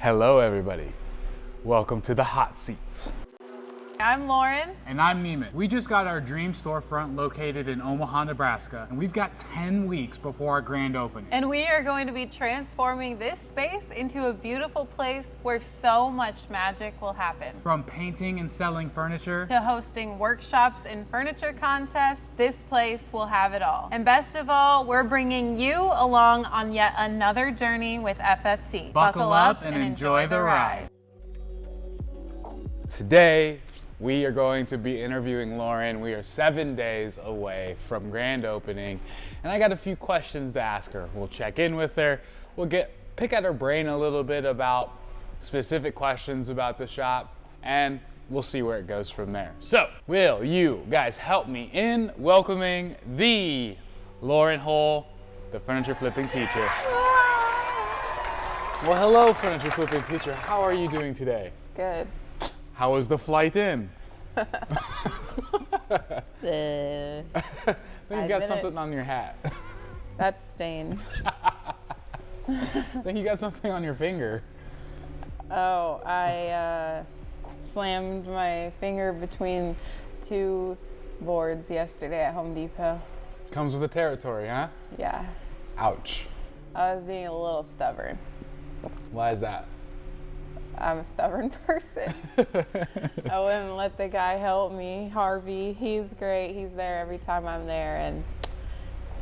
Hello, everybody. Welcome to the hot seats. I'm Lauren. And I'm Neiman. We just got our dream storefront located in Omaha, Nebraska, and we've got 10 weeks before our grand opening. And we are going to be transforming this space into a beautiful place where so much magic will happen. From painting and selling furniture to hosting workshops and furniture contests, this place will have it all. And best of all, we're bringing you along on yet another journey with FFT. Buckle up and enjoy the ride. Today, we are going to be interviewing Lauren. We are 7 days away from grand opening, and I got a few questions to ask her. We'll check in with her. We'll pick at her brain a little bit about specific questions about the shop, and we'll see where it goes from there. So, will you guys help me in welcoming the Lauren Hull, the furniture flipping teacher? Well, hello, furniture flipping teacher. How are you doing today? Good. How was the flight in? Then you got something on your hat. That's stained. Then you got something on your finger. Oh, I slammed my finger between two boards yesterday at Home Depot. Comes with the territory, huh? Yeah. Ouch. I was being a little stubborn. Why is that? I'm a stubborn person. I wouldn't let the guy help me, Harvey. He's great. He's there every time I'm there, and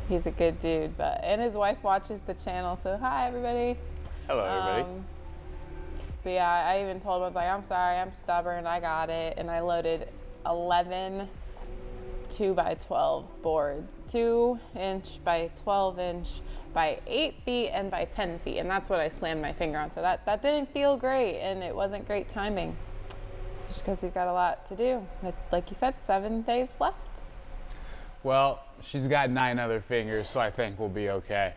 he's a good dude. And his wife watches the channel, so hi, everybody. Hello, everybody. But yeah, I even told him, I was like, I'm sorry, I'm stubborn, I got it. And I loaded 11 2x12 boards, 2-inch by 12-inch by 8 feet and by 10 feet. And that's what I slammed my finger on. So that didn't feel great, and it wasn't great timing. Just because we've got a lot to do. Like you said, 7 days left. Well, she's got 9 other fingers, so I think we'll be okay.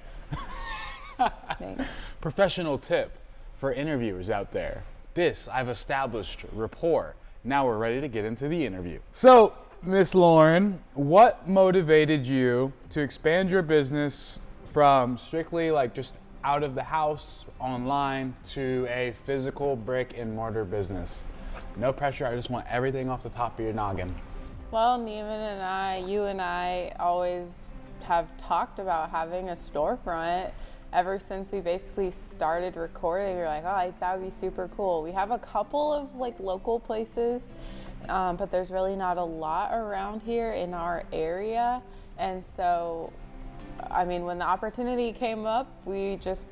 Thanks. Professional tip for interviewers out there. I've established rapport. Now we're ready to get into the interview. So, Miss Lauren, what motivated you to expand your business from strictly like just out of the house, online, to a physical brick and mortar business? No pressure, I just want everything off the top of your noggin. Well, Neiman and you and I always have talked about having a storefront ever since we basically started recording. We were like, oh, that would be super cool. We have a couple of like local places, but there's really not a lot around here in our area. And so, I mean, when the opportunity came up, we just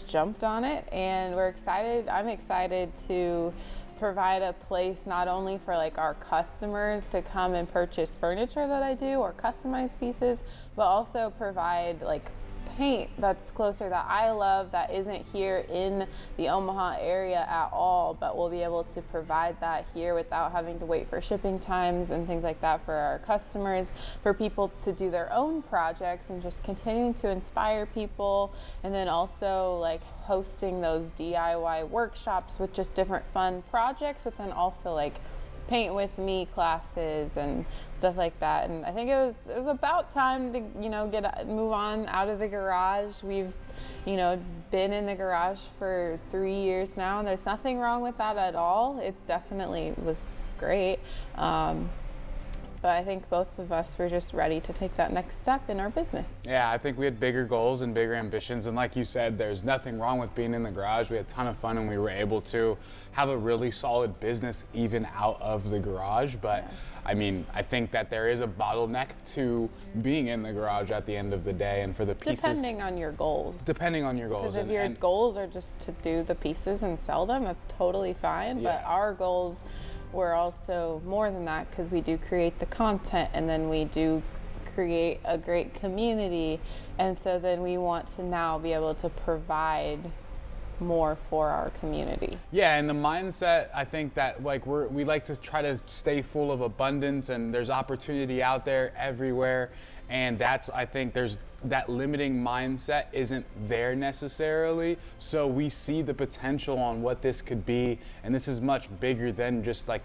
jumped on it, and we're excited. I'm excited to provide a place not only for like our customers to come and purchase furniture that I do or customized pieces, but also provide like paint that's closer that I love that isn't here in the Omaha area at all, but we'll be able to provide that here without having to wait for shipping times and things like that for our customers, for people to do their own projects and just continuing to inspire people, and then also like hosting those DIY workshops with just different fun projects, but then also like paint with me classes and stuff like that. And I think it was about time to move on out of the garage. We've been in the garage for 3 years now, and there's nothing wrong with that at all. It's definitely was great, but I think both of us were just ready to take that next step in our business. Yeah, I think we had bigger goals and bigger ambitions, and like you said, there's nothing wrong with being in the garage. We had a ton of fun, and we were able to have a really solid business even out of the garage. But yeah. I mean, I think that there is a bottleneck to being in the garage at the end of the day, and for the pieces. Depending on your goals. Because if your goals are just to do the pieces and sell them, that's totally fine. Yeah. But our goals were also more than that, because we do create the content, and then we do create a great community, and so then we want to now be able to provide more for our community. Yeah, and the mindset, I think that like we like to try to stay full of abundance, and there's opportunity out there everywhere, and I think there's that limiting mindset isn't there necessarily. So we see the potential on what this could be, and this is much bigger than just like,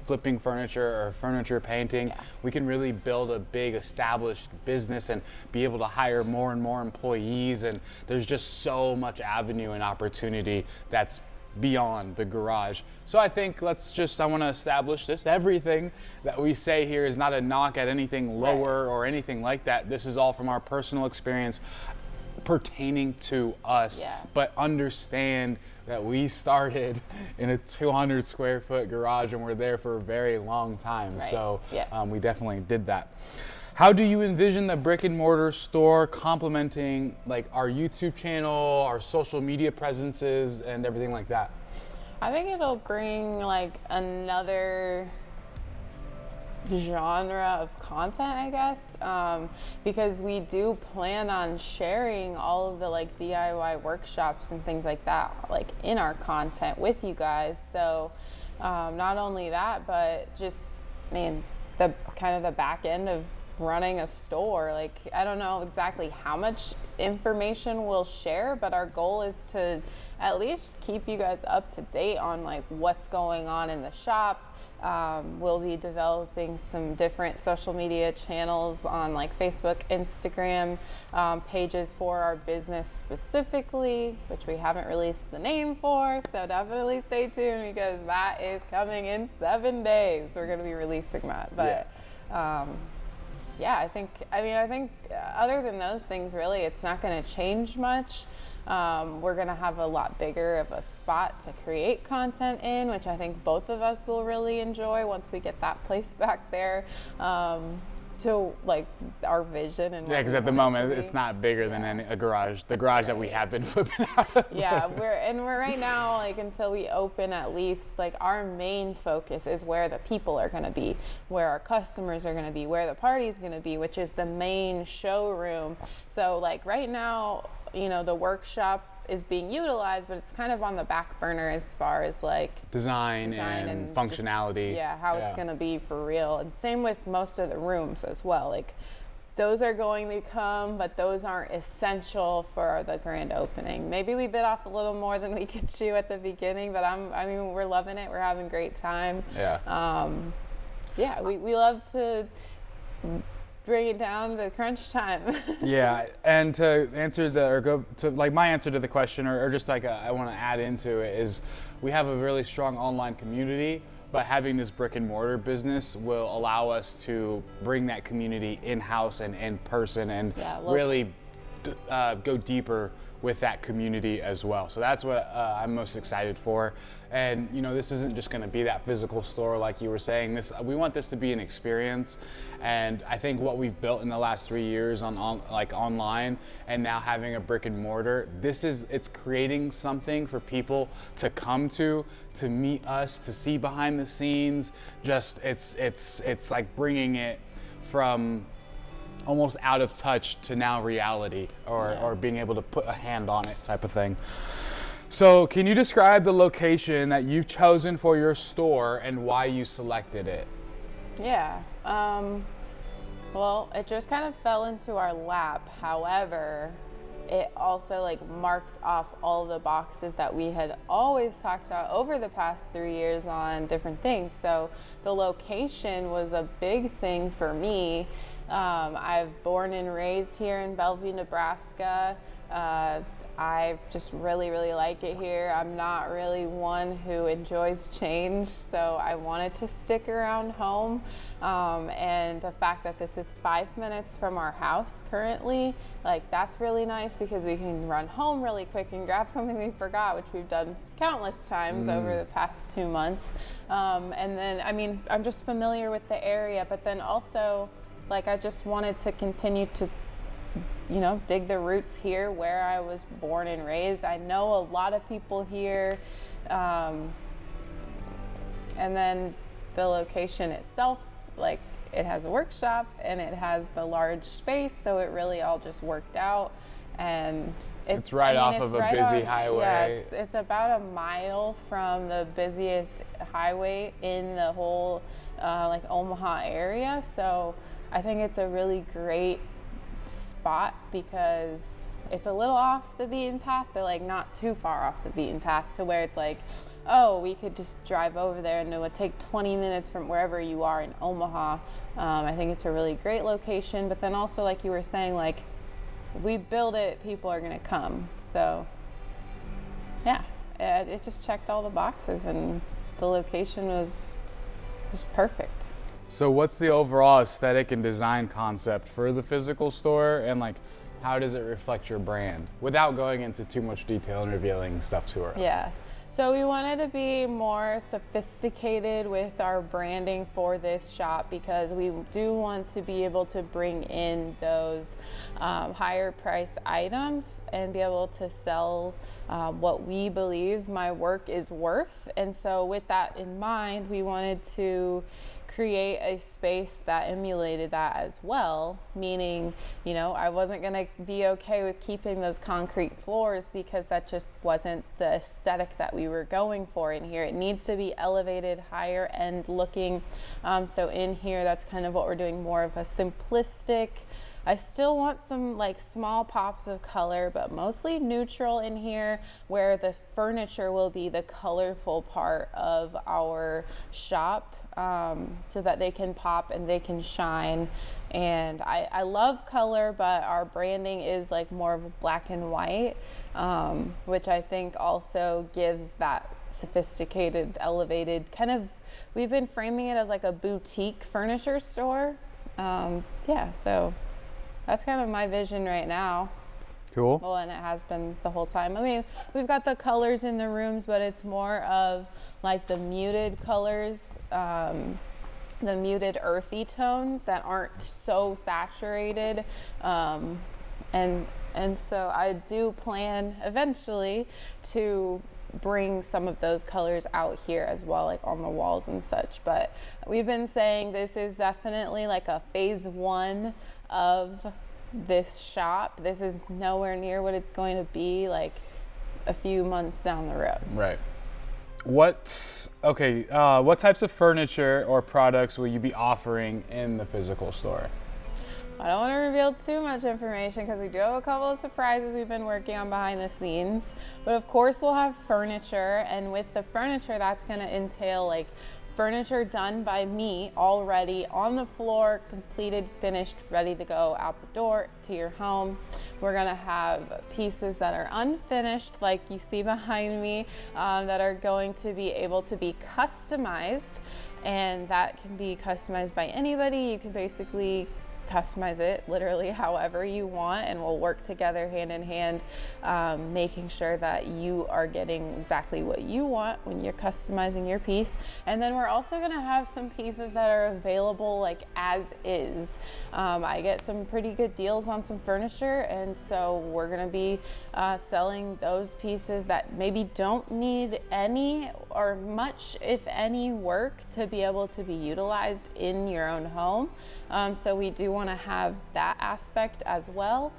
flipping furniture or furniture painting. Yeah. We can really build a big established business and be able to hire more and more employees, and there's just so much avenue and opportunity that's beyond the garage. So I think I want to establish this. Everything that we say here is not a knock at anything lower or anything like that. This is all from our personal experience pertaining to us, but understand that we started in a 200 square foot garage and we're there for a very long time. So we definitely did that. How do you envision the brick and mortar store complementing like our YouTube channel, our social media presences, and everything like that? I think it'll bring like another genre of content, I guess, because we do plan on sharing all of the like DIY workshops and things like that like in our content with you guys. So not only that, but just the kind of the back end of running a store. Like, I don't know exactly how much information we'll share, but our goal is to at least keep you guys up to date on like what's going on in the shop. We'll be developing some different social media channels on like Facebook, Instagram, pages for our business specifically, which we haven't released the name for, so definitely stay tuned because that is coming in 7 days. We're going to be releasing that. But I think other than those things, really, it's not going to change much. We're going to have a lot bigger of a spot to create content in, which I think both of us will really enjoy once we get that place back there to like our vision. And because at the moment it's not bigger than a garage. The garage that we have been flipping out of. We're right now, like, until we open, at least like our main focus is where the people are going to be, where our customers are going to be, where the party's going to be, which is the main showroom. So like right now, the workshop is being utilized, but it's kind of on the back burner as far as like design and functionality. How it's going to be for real. And same with most of the rooms as well. Like those are going to come, but those aren't essential for the grand opening. Maybe we bit off a little more than we could chew at the beginning, but we're loving it. We're having a great time. We love to bring it down to crunch time. And to answer my answer to the question, or just like I want to add into it, is we have a really strong online community, but having this brick and mortar business will allow us to bring that community in-house and in person and really go deeper with that community as well. So that's what I'm most excited for. And this isn't just going to be that physical store like you were saying. We want this to be an experience. And I think what we've built in the last 3 years on online, and now having a brick and mortar, it's creating something for people to come to meet us, to see behind the scenes. Just it's like bringing it from almost out of touch to now reality, or being able to put a hand on it type of thing. So can you describe the location that you've chosen for your store and why you selected it? Well, it just kind of fell into our lap. However, it also like marked off all the boxes that we had always talked about over the past 3 years on different things. So the location was a big thing for me. I've born and raised here in Bellevue, Nebraska. I just really, really like it here. I'm not really one who enjoys change, so I wanted to stick around home. And the fact that this is 5 minutes from our house currently, like that's really nice because we can run home really quick and grab something we forgot, which we've done countless times over the past 2 months. And then, I'm just familiar with the area, but then also, like, I just wanted to continue to, dig the roots here where I was born and raised. I know a lot of people here. And then the location itself, like, it has a workshop and it has the large space, so it really all just worked out. And it's right off of a busy highway. Yeah, it's about a mile from the busiest highway in the whole Omaha area. So I think it's a really great spot because it's a little off the beaten path, but like not too far off the beaten path to where it's like, oh, we could just drive over there and it would take 20 minutes from wherever you are in Omaha. I think it's a really great location, but then also, like you were saying, like, if we build it, people are gonna come. So yeah, it just checked all the boxes, and the location was perfect. So what's the overall aesthetic and design concept for the physical store, and like how does it reflect your brand without going into too much detail and revealing stuff to her? Yeah. So we wanted to be more sophisticated with our branding for this shop, because we do want to be able to bring in those higher price items and be able to sell what we believe my work is worth. And so with that in mind, we wanted to create a space that emulated that as well, meaning, you know, I wasn't going to be okay with keeping those concrete floors because that just wasn't the aesthetic that we were going for in here. It needs to be elevated, higher end looking. So in here, that's kind of what we're doing, more of a simplistic. I still want some like small pops of color, but mostly neutral in here, where the furniture will be the colorful part of our shop, so that they can pop and they can shine. And I love color, but our branding is like more of a black and white, which I think also gives that sophisticated, elevated kind of, we've been framing it as like a boutique furniture store. Yeah, so that's kind of my vision right now. Cool. Well, and it has been the whole time. I mean, we've got the colors in the rooms, but it's more of like the muted colors, the muted earthy tones that aren't so saturated. And so I do plan eventually to bring some of those colors out here as well, like on the walls and such. But we've been saying this is definitely like a phase 1 of this shop. This is nowhere near what it's going to be like a few months down the road. Right. What types of furniture or products will you be offering in the physical store? I don't want to reveal too much information because we do have a couple of surprises we've been working on behind the scenes. But of course we'll have furniture, and with the furniture that's going to entail like furniture done by me already on the floor, completed, finished, ready to go out the door to your home. We're gonna have pieces that are unfinished, like you see behind me, that are going to be able to be customized, and that can be customized by anybody. You can basically customize it literally however you want, and we'll work together hand in hand, making sure that you are getting exactly what you want when you're customizing your piece. And then we're also going to have some pieces that are available like as is. I get some pretty good deals on some furniture, and so we're going to be selling those pieces that maybe don't need any or much, if any, work to be able to be utilized in your own home. So we do want to have that aspect as well.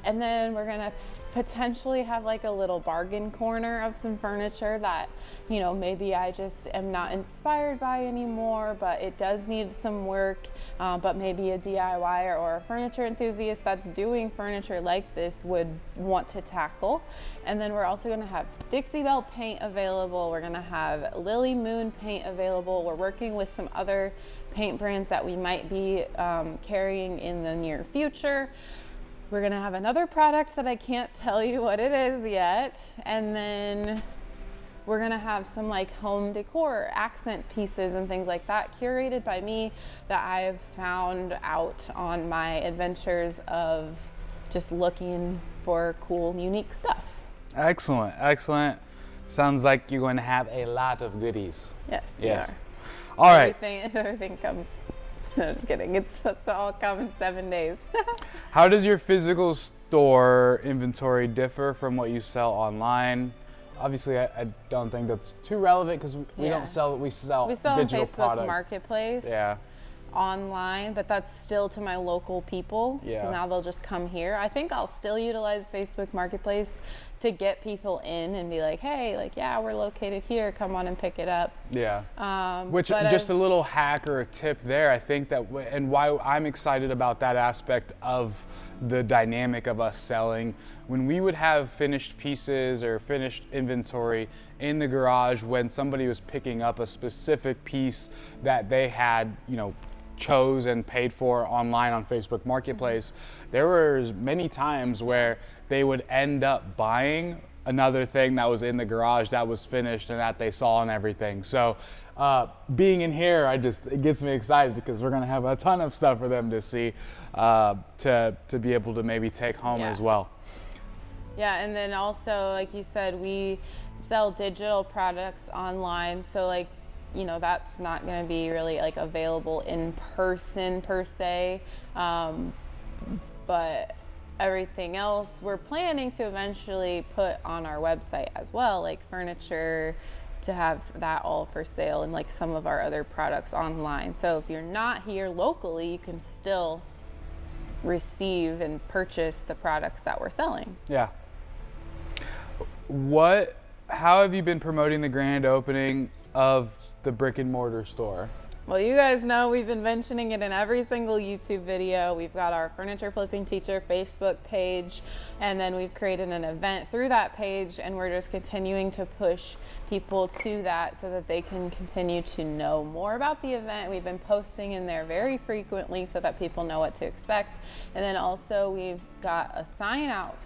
And then we're going to potentially have like a little bargain corner of some furniture that, you know, maybe I just am not inspired by anymore, but it does need some work, but maybe a DIY or a furniture enthusiast that's doing furniture like this would want to tackle. And then we're also going to have Dixie Belle paint available. We're going to have Lily Moon paint available. We're working with some other paint brands that we might be carrying in the near future. We're gonna have another product that I can't tell you what it is yet. And then we're gonna have some like home decor, accent pieces and things like that curated by me that I've found out on my adventures of just looking for cool, unique stuff. Excellent, excellent. Sounds like you're going to have a lot of goodies. Yes, yes. we are. All right. Everything comes. No, just kidding. It's supposed to all come in 7 days. How does your physical store inventory differ from what you sell online? Obviously, I don't think that's too relevant because we don't sell. We sell digital on Facebook product. Marketplace. Yeah. Online, but that's still to my local people. Yeah. So now they'll just come here. I think I'll still utilize Facebook Marketplace to get people in and be like, hey, like, yeah, we're located here. Come on and pick it up. Yeah. Which, just a little hack or a tip there, I think that, and why I'm excited about that aspect of the dynamic of us selling, when we would have finished pieces or finished inventory in the garage when somebody was picking up a specific piece that they had, you know, chose and paid for online on Facebook Marketplace, there were many times where they would end up buying another thing that was in the garage that was finished and that they saw and everything. So being in here, it gets me excited because we're gonna have a ton of stuff for them to see, to be able to maybe take home as well. Yeah, and then also, like you said, we sell digital products online, so like, you know, that's not going to be really like available in person per se, but everything else we're planning to eventually put on our website as well, like furniture, to have that all for sale, and like some of our other products online. So if you're not here locally, you can still receive and purchase the products that we're selling. Yeah. How have you been promoting the grand opening of the Brick and Mortar store? Well, you guys know we've been mentioning it in every single YouTube video. We've got our Furniture Flipping Teacher Facebook page, and then we've created an event through that page, and we're just continuing to push people to that so that they can continue to know more about the event. We've been posting in there very frequently so that people know what to expect. And then also we've got a sign out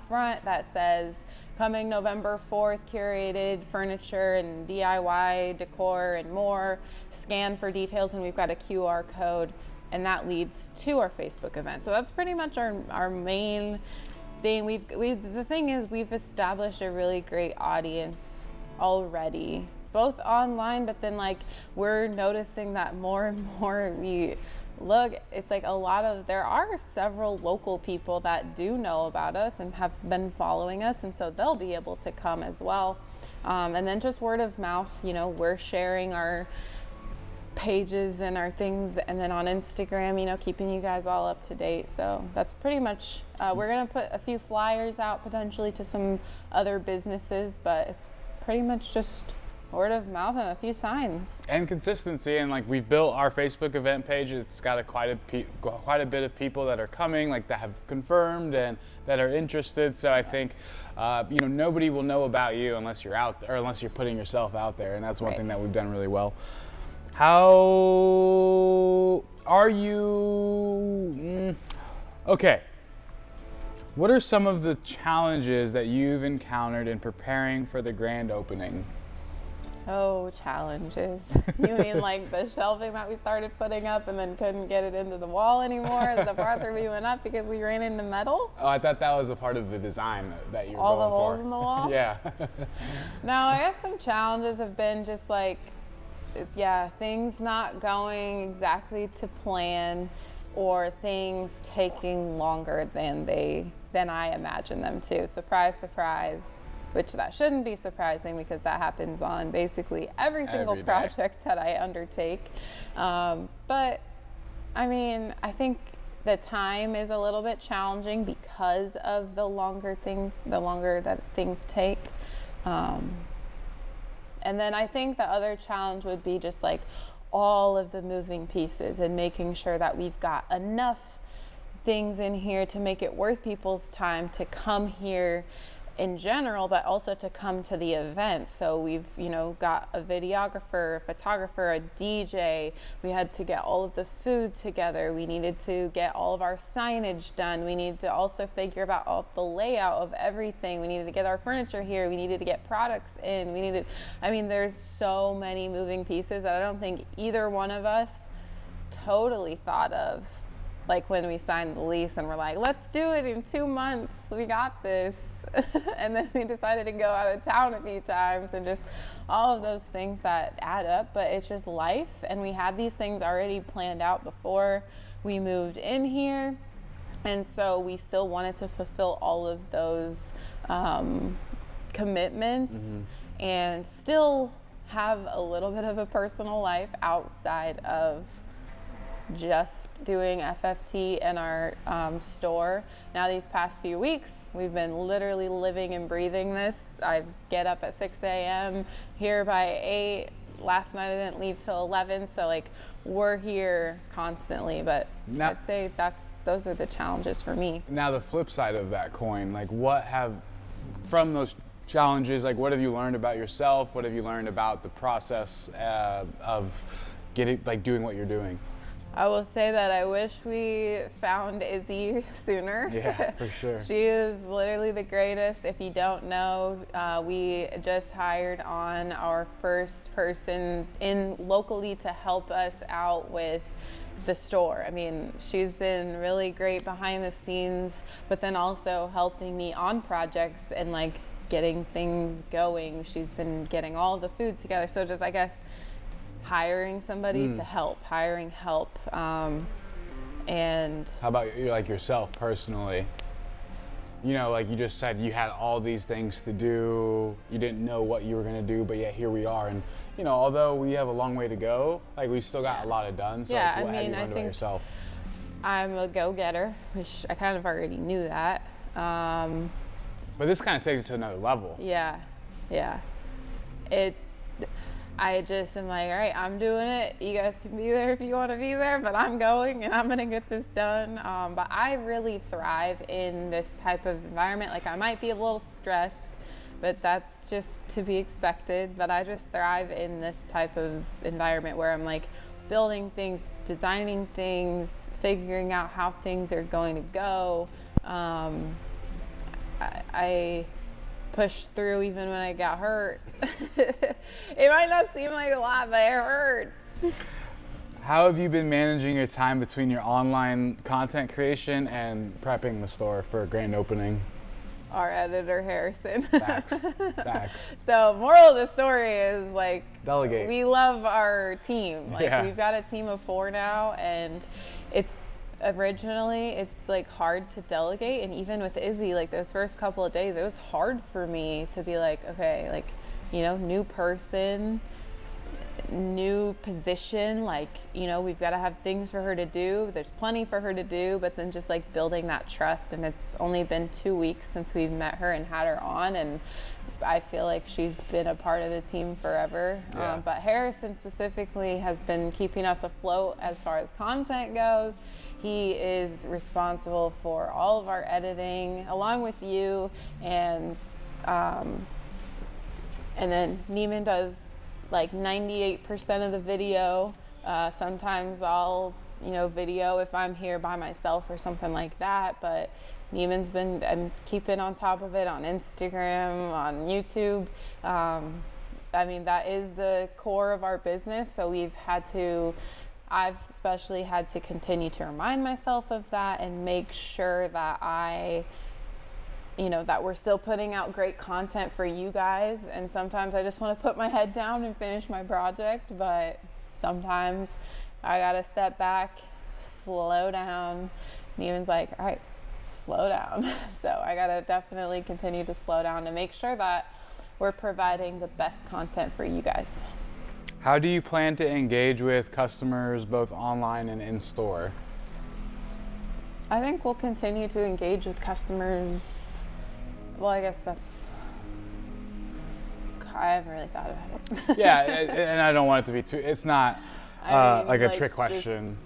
front that says, coming November 4th, curated furniture and DIY decor and more. Scan for details, and we've got a QR code, and that leads to our Facebook event. So that's pretty much our main thing. The thing is, we've established a really great audience already, both online, but then like we're noticing that more and more it's like there are several local people that do know about us and have been following us, and so they'll be able to come as well. And then just word of mouth, you know, we're sharing our pages and our things, and then on Instagram, you know, keeping you guys all up to date. So that's pretty much, we're gonna put a few flyers out potentially to some other businesses, but it's pretty much just word of mouth and a few signs. And consistency, and like we've built our Facebook event page. It's got quite a bit of people that are coming, like that have confirmed and that are interested. So I think, you know, nobody will know about you unless you're out there, or unless you're putting yourself out there, and that's one thing that we've done really well. How are you? Okay. What are some of the challenges that you've encountered in preparing for the grand opening? Oh, challenges. You mean like the shelving that we started putting up and then couldn't get it into the wall anymore? The farther we went up because we ran into metal? Oh, I thought that was a part of the design that you were all going the holes in the wall? Yeah. No, I guess some challenges have been just like, yeah, things not going exactly to plan, or things taking longer than I imagined them to. Surprise, surprise. Which that shouldn't be surprising because that happens on basically every single project that I undertake. But I mean, I think the time is a little bit challenging because of the longer that things take. And then I think the other challenge would be just like all of the moving pieces and making sure that we've got enough things in here to make it worth people's time to come here in general, but also to come to the event. So we've, you know, got a videographer, a photographer, a DJ. We had to get all of the food together. We needed to get all of our signage done. We needed to also figure out all the layout of everything. We needed to get our furniture here. We needed to get products in. There's so many moving pieces that I don't think either one of us totally thought of. Like when we signed the lease and we're like, let's do it in 2 months, we got this. And then we decided to go out of town a few times, and just all of those things that add up. But it's just life, and we had these things already planned out before we moved in here. And so we still wanted to fulfill all of those commitments and still have a little bit of a personal life outside of just doing FFT and our store. Now these past few weeks, we've been literally living and breathing this. I get up at 6 a.m., here by 8. Last night I didn't leave till 11, so like we're here constantly, but I'd say those are the challenges for me. Now the flip side of that coin, like from those challenges, like what have you learned about yourself? What have you learned about the process of doing what you're doing? I will say that I wish we found Izzy sooner. Yeah, for sure. She is literally the greatest. If you don't know, we just hired on our first person in locally to help us out with the store. I mean, she's been really great behind the scenes, but then also helping me on projects and like getting things going. She's been getting all the food together. So just, I guess, hiring somebody to help, hiring help. And how about you, like yourself personally? You know, like you just said, you had all these things to do. You didn't know what you were gonna do, but yet here we are. And you know, although we have a long way to go, like we still got a lot of done. So yeah, like, what I have mean, you learned I about think yourself? I'm a go-getter, which I kind of already knew that. But this kind of takes it to another level. Yeah. I just am like, all right, I'm doing it. You guys can be there if you want to be there, but I'm going and I'm going to get this done. But I really thrive in this type of environment. Like I might be a little stressed, but that's just to be expected. But I just thrive in this type of environment where I'm like building things, designing things, figuring out how things are going to go. I pushed through even when I got hurt. It might not seem like a lot, but it hurts. How have you been managing your time between your online content creation and prepping the store for a grand opening? Our editor, Harrison. Facts. So moral of the story is like, delegate. We love our team. Like Yeah. We've got a team of 4 now, and it's like hard to delegate. And even with Izzy, like those first couple of days, it was hard for me to be like, okay, like, you know, new person, new position, like, you know, we've got to have things for her to do. There's plenty for her to do, but then just like building that trust. And it's only been 2 weeks since we've met her and had her on, and I feel like she's been a part of the team forever. Yeah. But Harrison specifically has been keeping us afloat as far as content goes. He is responsible for all of our editing, along with you, and then Neiman does like 98% of the video. Sometimes I'll, you know, video if I'm here by myself or something like that, but I'm keeping on top of it on Instagram, on YouTube. I mean, that is the core of our business, so I've especially had to continue to remind myself of that and make sure that that we're still putting out great content for you guys. And sometimes I just want to put my head down and finish my project, but sometimes I gotta step back, slow down. Neiman's like, all right, slow down. So I gotta definitely continue to slow down to make sure that we're providing the best content for you guys. How do you plan to engage with customers both online and in store? I think we'll continue to engage with customers. Well, I guess I haven't really thought about it. Yeah, and I don't want it to be it's not like a trick question.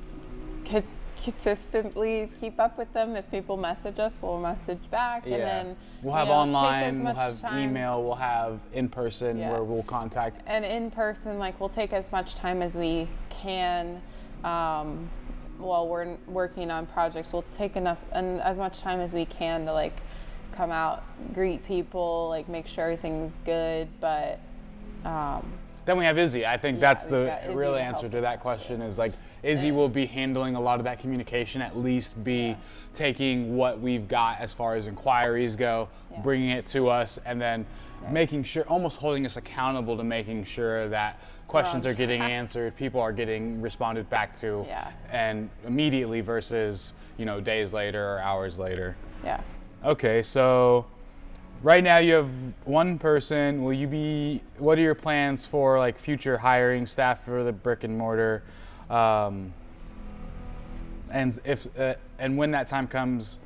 Consistently keep up with them. If people message us, we'll message back. Yeah. And then we'll have online, we'll have email, we'll have in person where we'll contact. And in person, like we'll take as much time as we can while we're working on projects. We'll take as much time as we can to like come out, greet people, like make sure everything's good. But then we have Izzy. I think that's the real answer to that question is like Izzy will be handling a lot of that communication, at least taking what we've got as far as inquiries go, bringing it to us, and then making sure, almost holding us accountable to making sure that questions are getting answered, people are getting responded back to, and immediately versus, days later or hours later. Yeah. Okay, so right now you have one person. What are your plans for like future hiring staff for the Brick and Mortar? And when that time comes,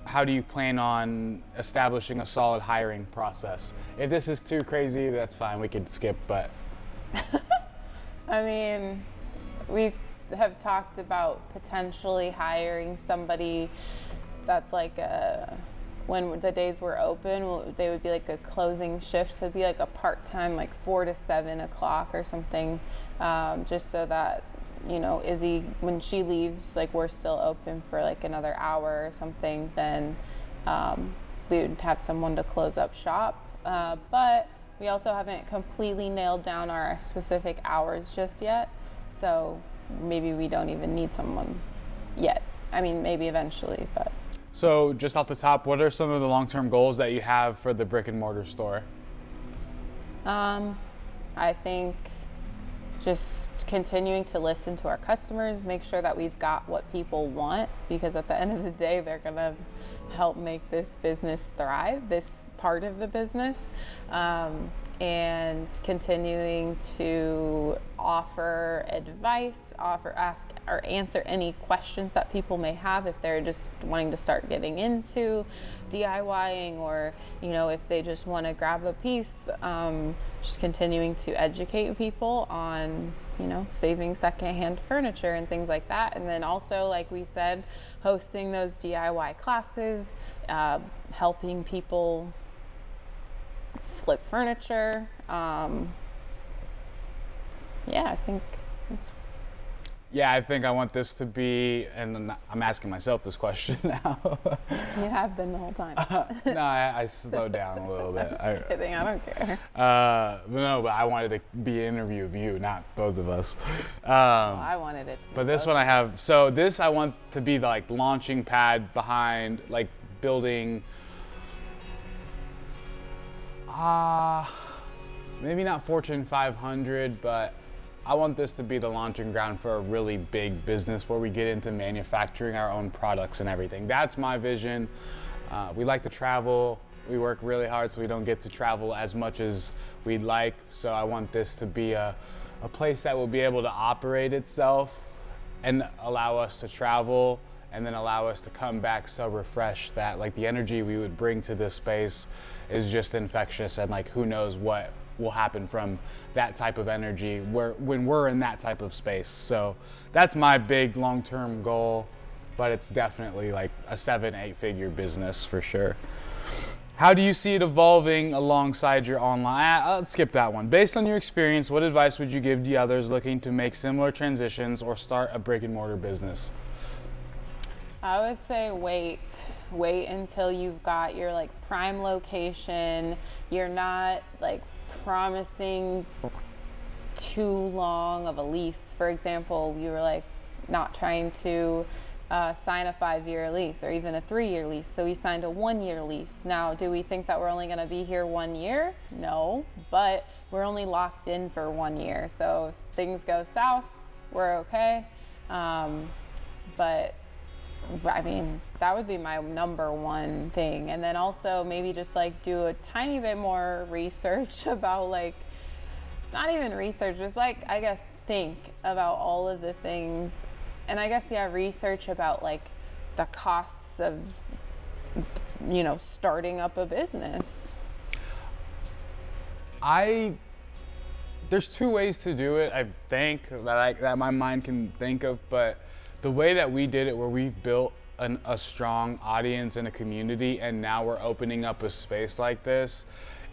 how do you plan on establishing a solid hiring process? If this is too crazy, that's fine. We could skip, but. I mean, we have talked about potentially hiring somebody that's like when the days were open, they would be like a closing shift. So it'd be like a part-time, like 4 to 7 o'clock or something, just so that you know, Izzy, when she leaves, like we're still open for like another hour or something, then we would have someone to close up shop. But we also haven't completely nailed down our specific hours just yet. So maybe we don't even need someone yet. I mean, maybe eventually, but. So just off the top, what are some of the long-term goals that you have for the brick and mortar store? I think just continuing to listen to our customers, make sure that we've got what people want, because at the end of the day, they're gonna help make this business thrive, this part of the business, and continuing to offer advice, ask or answer any questions that people may have if they're just wanting to start getting into DIYing, or you know, if they just want to grab a piece, just continuing to educate people on, you know, saving secondhand furniture and things like that. And then also, like we said, hosting those DIY classes, helping people flip furniture. Yeah, I think. Yeah, I think I want this to be, and I'm asking myself this question now. You have been the whole time. No, I slowed down a little bit. I'm just kidding, I don't care. But I wanted to be an interview of you, not both of us. Well, I wanted it to be But this both. one I have, so this I want to be the like launching pad behind like building, maybe not Fortune 500, but I want this to be the launching ground for a really big business where we get into manufacturing our own products and everything. That's my vision. We like to travel. We work really hard, so we don't get to travel as much as we'd like. So I want this to be a place that will be able to operate itself and allow us to travel, and then allow us to come back so refreshed that like the energy we would bring to this space is just infectious, and like who knows what will happen from that type of energy when we're in that type of space. So that's my big long-term goal, but it's definitely like a 7-8 figure business for sure. How do you see it evolving alongside your online? Let's skip that one. Based on your experience, what advice would you give to others looking to make similar transitions or start a brick and mortar business? I would say wait until you've got your like prime location. You're not like promising too long of a lease. For example, you were like not trying to sign a 5-year lease or even a 3-year lease. So we signed a 1-year lease. Now, do we think that we're only going to be here 1 year? No, but we're only locked in for 1 year. So if things go south, we're okay. But I mean, that would be my number one thing. And then also maybe just like do a tiny bit more research about like, not even research, just like, I guess, think about all of the things. And I guess, yeah, research about like the costs of, you know, starting up a business. There's 2 ways to do it, I think, that my mind can think of, but the way that we did it, where we've built a strong audience and a community, and now we're opening up a space like this,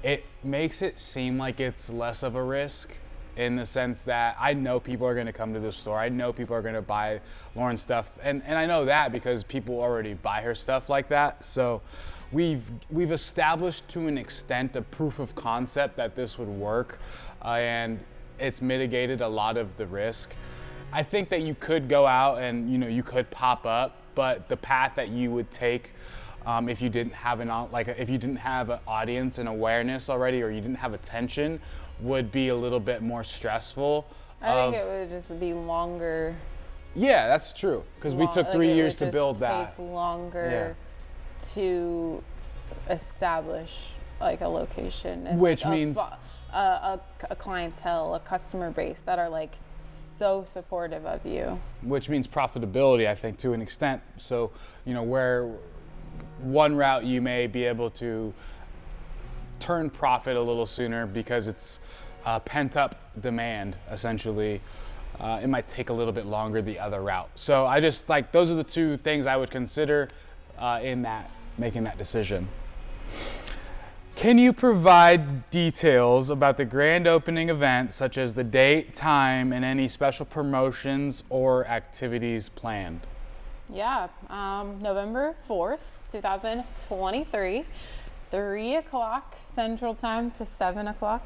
it makes it seem like it's less of a risk, in the sense that I know people are gonna come to the store. I know people are gonna buy Lauren's stuff. And I know that because people already buy her stuff like that. So we've established to an extent a proof of concept that this would work, and it's mitigated a lot of the risk. I think that you could go out and, you know, you could pop up, but the path that you would take if you didn't have if you didn't have an audience and awareness already, or you didn't have attention, would be a little bit more stressful. I think it would just be longer. Yeah, that's true, because we took 3 years to build that. Take longer to establish like a location, and which means a clientele, a customer base that are like so supportive of you. Which means profitability, I think, to an extent. So, you know, where one route you may be able to turn profit a little sooner because it's pent up demand, essentially. It might take a little bit longer the other route. So I just like, those are the 2 things I would consider in that, making that decision. Can you provide details about the grand opening event, such as the date, time, and any special promotions or activities planned? Yeah, November 4th, 2023, 3 o'clock Central Time to 7 o'clock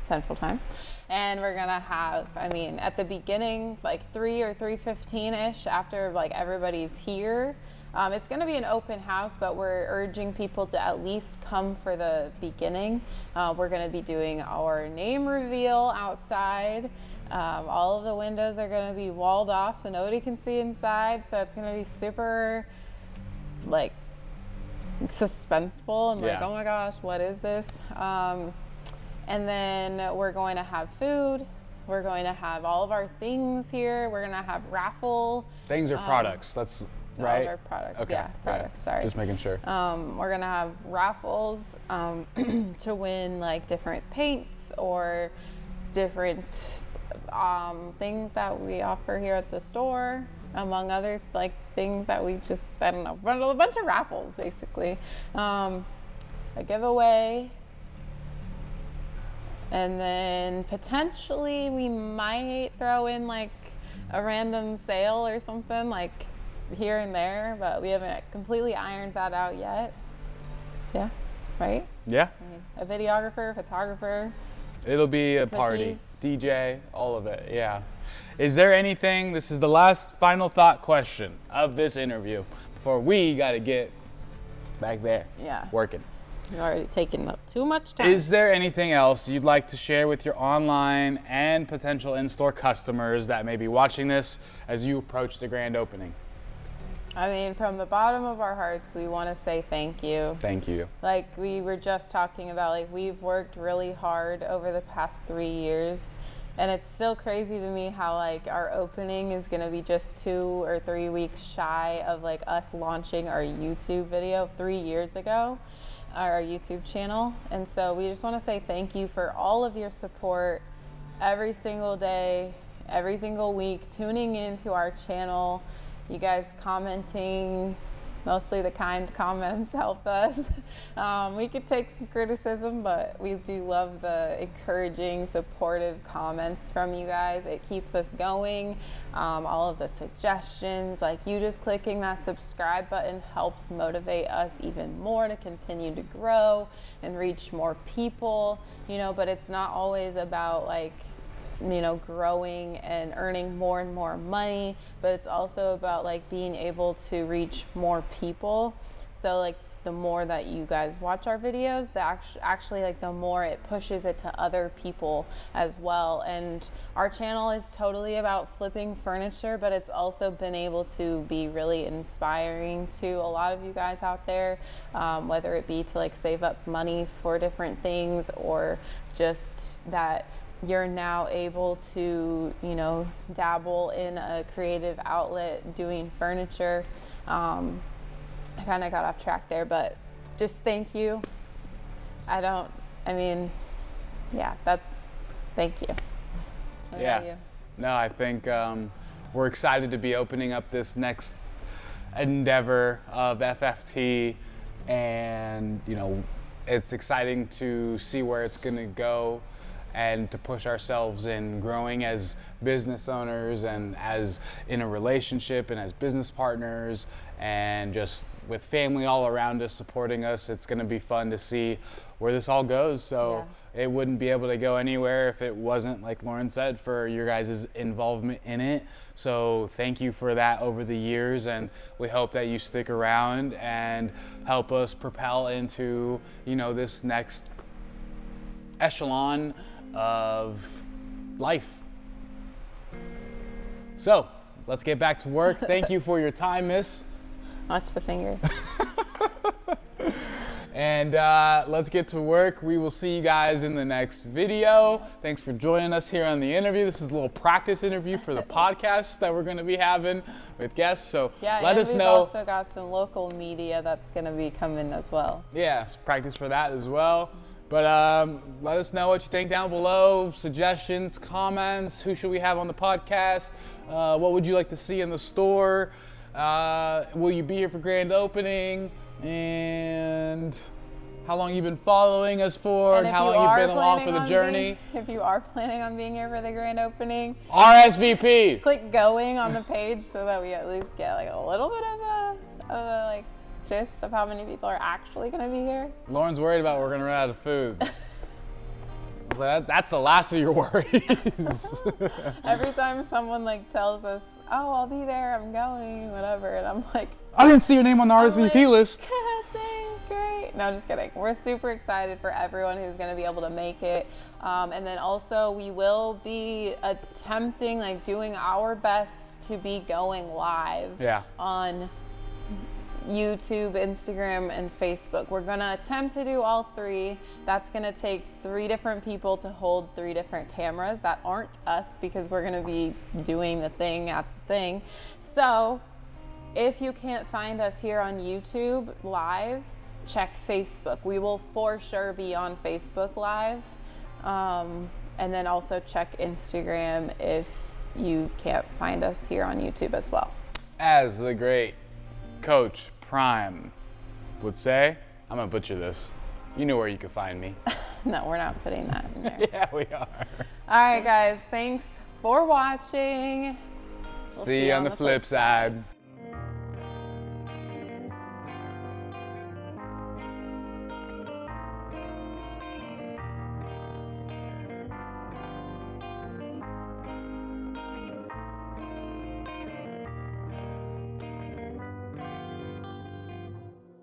Central Time. And we're gonna have, at the beginning, like 3 or 3:15-ish, after like everybody's here, it's gonna be an open house, but we're urging people to at least come for the beginning. We're gonna be doing our name reveal outside. All of the windows are gonna be walled off so nobody can see inside. So it's gonna be super like suspenseful and like, oh my gosh, what is this? And then we're going to have food. We're going to have all of our things here. We're gonna have raffle. Things or products, that's right? All of our products, Okay. yeah, products, sorry. Just making sure. We're gonna have raffles to win like different paints or different things that we offer here at the store, among other like things that we just, I don't know, run a bunch of raffles basically. A giveaway. And then potentially we might throw in like a random sale or something like here and there, but we haven't completely ironed that out yet. Yeah, right? Yeah. A videographer, photographer. It'll be a party, Cookies. DJ, all of it, yeah. Is there anything, this is the last final thought question of this interview before we gotta get back there, working. You're already taking up too much time. Is there anything else you'd like to share with your online and potential in-store customers that may be watching this as you approach the grand opening? From the bottom of our hearts, we want to say thank you. Thank you. Like we were just talking about, like we've worked really hard over the past 3 years, and it's still crazy to me how like our opening is going to be just 2 or 3 weeks shy of like us launching our YouTube video 3 years ago, our YouTube channel. And so we just want to say thank you for all of your support every single day, every single week, tuning into our channel. You guys commenting, mostly the kind comments help us. We could take some criticism, but we do love the encouraging, supportive comments from you guys. It keeps us going. All of the suggestions, like you just clicking that subscribe button helps motivate us even more to continue to grow and reach more people, but it's not always about like, growing and earning more and more money, but it's also about like being able to reach more people. So like the more that you guys watch our videos, actually like the more it pushes it to other people as well. And our channel is totally about flipping furniture, but it's also been able to be really inspiring to a lot of you guys out there, whether it be to like save up money for different things or just that you're now able to, dabble in a creative outlet doing furniture. I kind of got off track there, but just thank you. Thank you. What about you? No, I think we're excited to be opening up this next endeavor of FFT, and it's exciting to see where it's gonna go and to push ourselves in growing as business owners and as in a relationship and as business partners and just with family all around us supporting us. It's going to be fun to see where this all goes. So it wouldn't be able to go anywhere if it wasn't, like Lauren said, for your guys' involvement in it. So thank you for that over the years, and we hope that you stick around and help us propel into this next echelon of life. So let's get back to work. Thank you for your time, miss. Watch the finger. And let's get to work. We will see you guys in the next video. Thanks for joining us here on the interview. This is a little practice interview for the podcast that we're going to be having with guests. So let us know. We've also got some local media that's going to be coming as well. Yeah, practice for that as well. But let us know what you think down below. Suggestions, comments. Who should we have on the podcast? What would you like to see in the store? Will you be here for grand opening? And how long you've been following us for, and if how you long you've are been along for planning the on journey. if you are planning on being here for the grand opening, RSVP. click going on the page so that we at least get like a little bit of a like gist of how many people are actually going to be here. Lauren's worried about we're gonna run out of food. I was like, that's the last of your worries. Every time someone like tells us, "Oh, I'll be there, I'm going," whatever, and I'm like, I didn't see your name on the RSVP list. Thanks, great. No, just kidding. We're super excited for everyone who's going to be able to make it. And then also we will be attempting, like doing our best to be going live on YouTube, Instagram, and Facebook. We're going to attempt to do all three. That's going to take 3 different people to hold 3 different cameras that aren't us, because we're going to be doing the thing at the thing. So if you can't find us here on YouTube live, check Facebook. We will for sure be on Facebook live. And then also check Instagram if you can't find us here on YouTube as well. As the great Coach Prime would say, I'm gonna butcher this. You know where you can find me. No, we're not putting that in there. Yeah, we are. All right, guys, thanks for watching. We'll See you on the flip side.